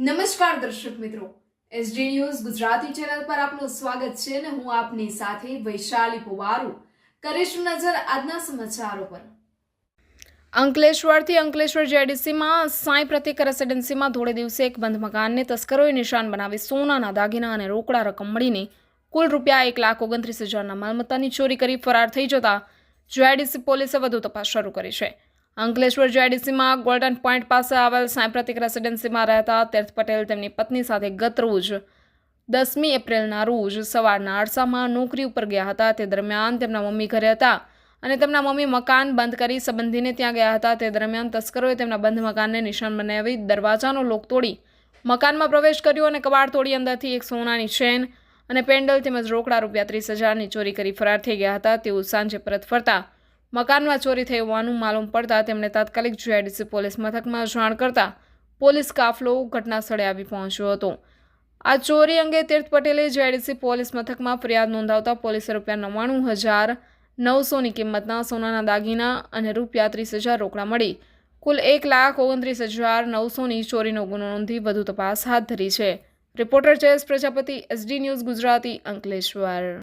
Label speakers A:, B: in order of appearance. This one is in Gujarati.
A: નમસ્કાર દર્શક મિત્રો, એસડી ન્યૂઝ ગુજરાતી ચેનલ પર આપનું સ્વાગત છે અને હું આપની સાથે વૈશાલી પુવારુ કરીશું નજર આજના સમાચારો પર। અંકલેશ્વરથી અંકલેશ્વર જેડીસીમાં સાંઈ પ્રતિક રેસિડેન્સીમાં ધોળે દિવસે એક બંધ મકાનને તસ્કરોએ નિશાન બનાવી સોનાના દાગીના અને રોકડા રકમ મળીને કુલ રૂપિયા 1,29,000ના માલમત્તાની ચોરી કરી ફરાર થઈ જતા જેડીસી પોલીસે વધુ તપાસ શરૂ કરી છે। અંકલેશ્વર જેડીસીમાં ગોલ્ડન પોઈન્ટ પાસે આવેલ સાંઈ પ્રતિક રેસિડેન્સીમાં રહેતા તીર્થ પટેલ તેમની પત્ની સાથે ગત રોજ 10મી એપ્રિલના રોજ સવારના અરસામાં નોકરી ઉપર ગયા હતા। તે દરમિયાન તેમના મમ્મી ઘરે હતા અને તેમના મમ્મી મકાન બંધ કરી સંબંધીને ત્યાં ગયા હતા। તે દરમિયાન તસ્કરોએ તેમના બંધ મકાનને નિશાન બનાવી દરવાજાનો લોક તોડી મકાનમાં પ્રવેશ કર્યો અને કબાટ તોડી અંદરથી એક સોનાની ચેન અને પેન્ડલ તેમજ રોકડા રૂપિયા 30,000ની ચોરી કરી ફરાર થઈ ગયા હતા। તેઓ સાંજે પરત ફરતા મકાનમાં ચોરી થઈ હોવાનું માલુમ પડતા તેમણે તાત્કાલિક જેડીસી પોલીસ મથકમાં જાણ કરતા પોલીસ કાફલો ઘટના સ્થળે આવી પહોંચ્યો હતો। આ ચોરી અંગે તીર્થ પટેલે જેડીસી પોલીસ મથકમાં ફરિયાદ નોંધાવતા પોલીસે રૂપિયા 99,900ની કિંમતના સોનાના દાગીના અને રૂપિયા 30,000 રોકડા મળી કુલ 1,29,900ની ચોરીનો ગુનો નોંધી વધુ તપાસ હાથ ધરી છે। Reporter Jayesh Prajapati, SD News Gujarati, Ankleshwar.